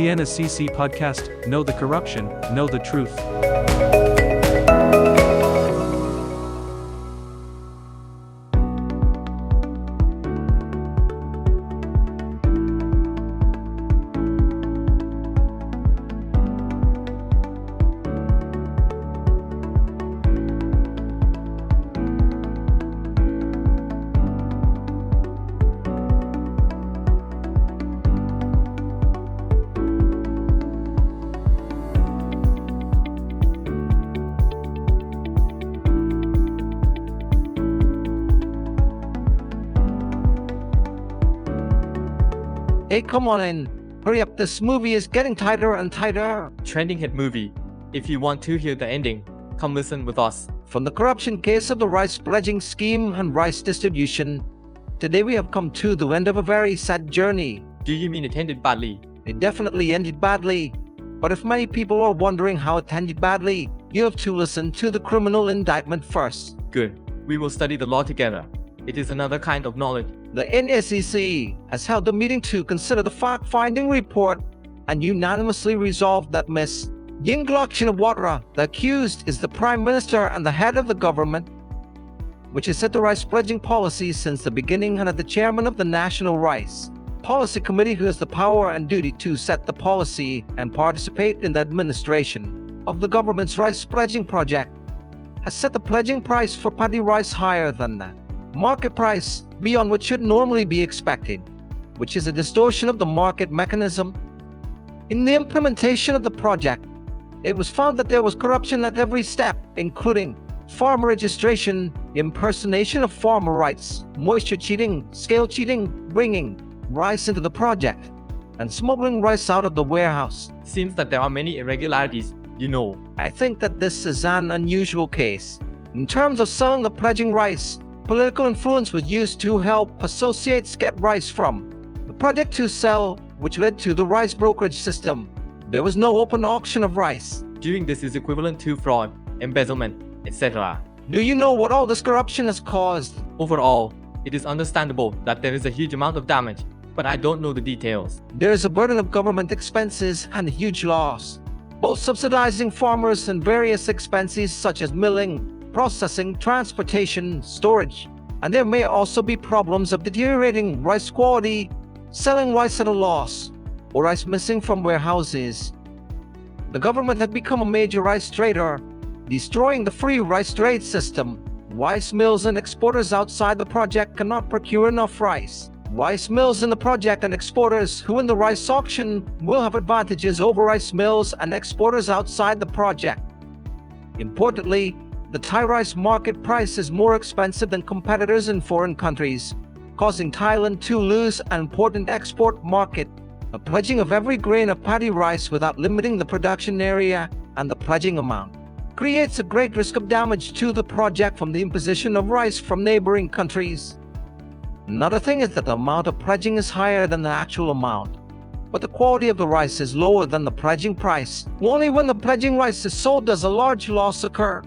The Nacc Podcast, Know the Corruption, Know the Truth. Hey, come on in. Hurry up, this movie is getting tighter and tighter. Trending hit movie. If you want to hear the ending, come listen with us. From the corruption case of the rice pledging scheme and rice distribution, today we have come to the end of a very sad journey. Do you mean it ended badly? It definitely ended badly. But if many people are wondering how it ended badly, you have to listen to the criminal indictment first. Good. We will study the law together. It is another kind of knowledge. The Nacc has held a meeting to consider the fact-finding report and unanimously resolved that Ms. Yingluck Shinawatra, the accused, is the Prime Minister and the head of the government, which has set the rice pledging policy since the beginning and is the chairman of the National Rice Policy Committee, who has the power and duty to set the policy and participate in the administration of the government's rice pledging project, has set the pledging price for paddy rice higher than the market price, beyond what should normally be expected, which is a distortion of the market mechanism. In the implementation of the project, it was found that there was corruption at every step, including farmer registration, impersonation of farmer rights, moisture cheating, scale cheating, bringing rice into the project, and smuggling rice out of the warehouse. Seems that there are many irregularities, I think that this is an unusual case. In terms of selling the pledging rice, political influence was used to help associates get rice from the project to sell, which led to the rice brokerage system. There was no open auction of rice. Doing this is equivalent to fraud, embezzlement, etc. Do you know what all this corruption has caused? Overall, it is understandable that there is a huge amount of damage, but I don't know the details. There is a burden of government expenses and a huge loss, both subsidizing farmers and various expenses such as milling, processing, transportation, storage, and there may also be problems of deteriorating rice quality, selling rice at a loss, or rice missing from warehouses. The government had become a major rice trader, destroying the free rice trade system. Rice mills and exporters outside the project cannot procure enough rice. Rice mills in the project and exporters who win the rice auction will have advantages over rice mills and exporters outside the project. Importantly, the Thai rice market price is more expensive than competitors in foreign countries, causing Thailand to lose an important export market. The pledging of every grain of paddy rice without limiting the production area and the pledging amount creates a great risk of damage to the project from the imposition of rice from neighboring countries. Another thing is that the amount of pledging is higher than the actual amount, but the quality of the rice is lower than the pledging price. Only when the pledging rice is sold does a large loss occur.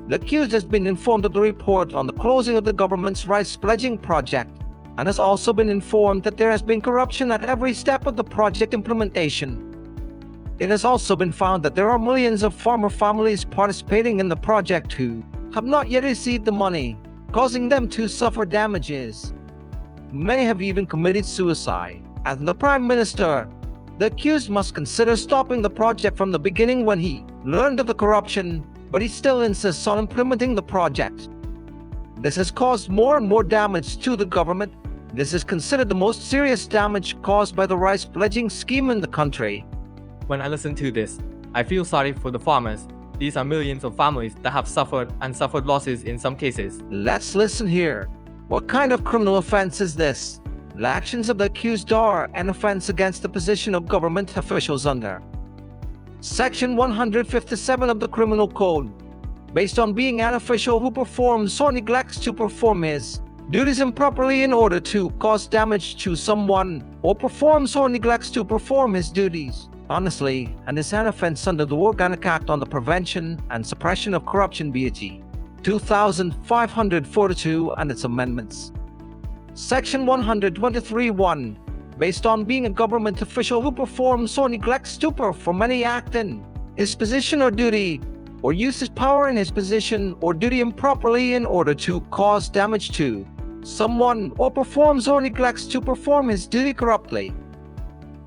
The accused has been informed of the report on the closing of the government's rice pledging project and has also been informed that there has been corruption at every step of the project implementation. It has also been found that there are millions of farmer families participating in the project who have not yet received the money, causing them to suffer damages. Many have even committed suicide. As the Prime Minister, the accused must consider stopping the project from the beginning when he learned of the corruption, but he still insists on implementing the project. This has caused more and more damage to the government. This is considered the most serious damage caused by the rice pledging scheme in the country. When I listen to this, I feel sorry for the farmers. These are millions of families that have suffered losses in some cases. Let's listen here. What kind of criminal offense is this? The actions of the accused are an offense against the position of government officials under Section 157 of the Criminal Code, based on being an official who performs or neglects to perform his duties improperly in order to cause damage to someone, or performs or neglects to perform his duties honestly, and is an offense under the Organic Act on the Prevention and Suppression of Corruption (BAT) 2542 and its amendments. Section 123(1), based on being a government official who performs or neglects to perform any act in his position or duty, or uses power in his position or duty improperly in order to cause damage to someone, or performs or neglects to perform his duty corruptly.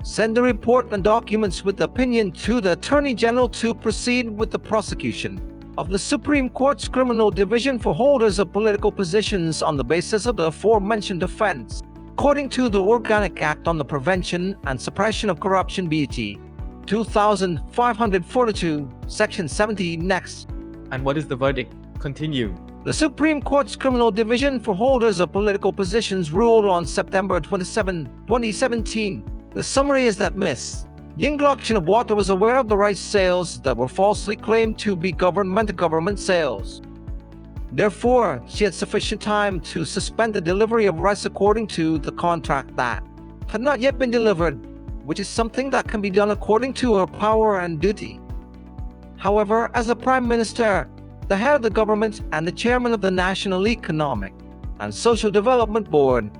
Send the report and documents with opinion to the Attorney General to proceed with the prosecution of the Supreme Court's Criminal Division for holders of political positions on the basis of the aforementioned offense, according to the Organic Act on the Prevention and Suppression of Corruption BT 2542, Section 70 Nacc. And what is the verdict? Continue. The Supreme Court's Criminal Division for holders of political positions ruled on September 27, 2017. The summary is that Ms. Yingluck Water was aware of the rice sales that were falsely claimed to be government sales. Therefore, she had sufficient time to suspend the delivery of rice according to the contract that had not yet been delivered, which is something that can be done according to her power and duty. However, as the Prime Minister, the head of the government, and the chairman of the National Economic and Social Development Board,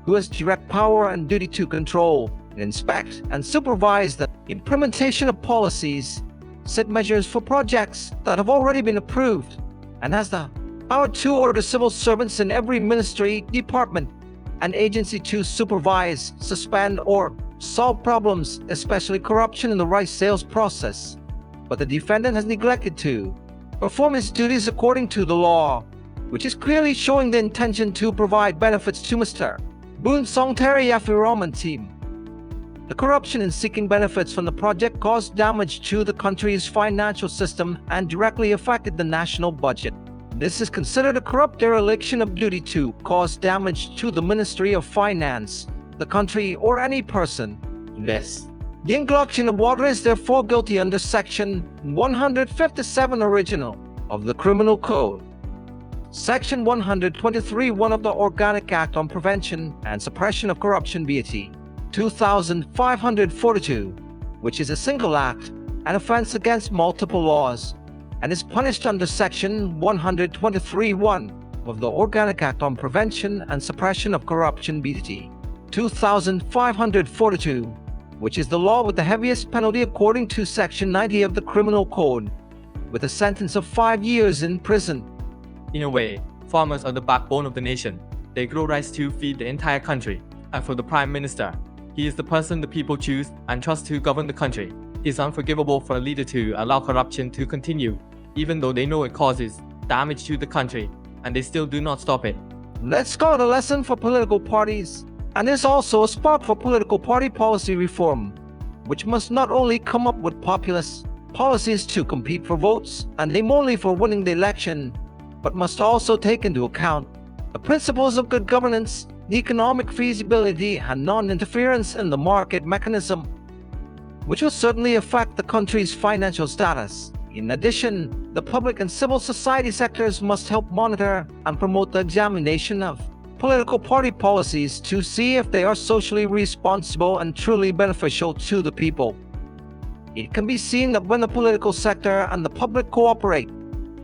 who has direct power and duty to control, inspect, and supervise the implementation of policies, set measures for projects that have already been approved, and has the power to order civil servants in every ministry, department, and agency to supervise, suspend, or solve problems, especially corruption in the rice sales process. But the defendant has neglected to perform his duties according to the law, which is clearly showing the intention to provide benefits to Mr. Boon Song Terry Yafiroman team. The corruption in seeking benefits from the project caused damage to the country's financial system and directly affected the national budget. This is considered a corrupt dereliction of duty to cause damage to the Ministry of Finance, the country, or any person. This the Yingluck Water is therefore guilty under Section 157 original of the Criminal Code, Section 123(1) of the Organic Act on Prevention and Suppression of Corruption BT 2542, which is a single act, an offense against multiple laws, and is punished under Section 123(1) of the Organic Act on Prevention and Suppression of Corruption BT 2542, which is the law with the heaviest penalty according to Section 90 of the Criminal Code, with a sentence of 5 years in prison. In a way, farmers are the backbone of the nation. They grow rice to feed the entire country. And for the Prime Minister, he is the person the people choose and trust to govern the country. It is unforgivable for a leader to allow corruption to continue, even though they know it causes damage to the country, and they still do not stop it. Let's call it a lesson for political parties, and is also a spark for political party policy reform, which must not only come up with populist policies to compete for votes and aim only for winning the election, but must also take into account the principles of good governance, the economic feasibility, and non-interference in the market mechanism, which will certainly affect the country's financial status. In addition, the public and civil society sectors must help monitor and promote the examination of political party policies to see if they are socially responsible and truly beneficial to the people. It can be seen that when the political sector and the public cooperate,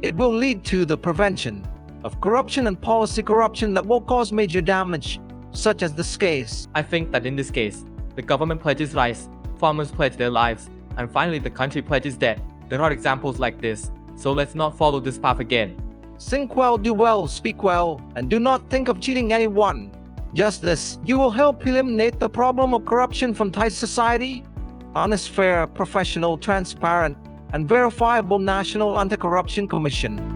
it will lead to the prevention of corruption and policy corruption that will cause major damage, such as this case. I think that in this case, the government pledges rice, farmers pledge their lives, and finally the country pledges debt. There are examples like this, so let's not follow this path again. Think well, do well, speak well, and do not think of cheating anyone. Just this, you will help eliminate the problem of corruption from Thai society. Honest, fair, professional, transparent, and verifiable National Anti-Corruption Commission.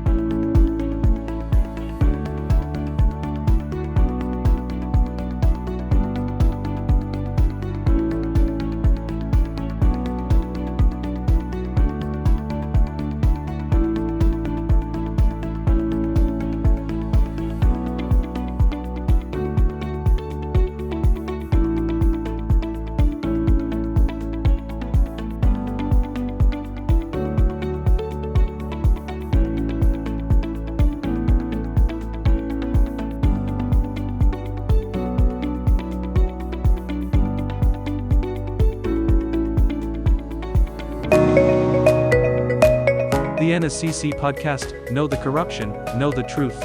The Nacc Podcast, Know the Corruption, Know the Truth.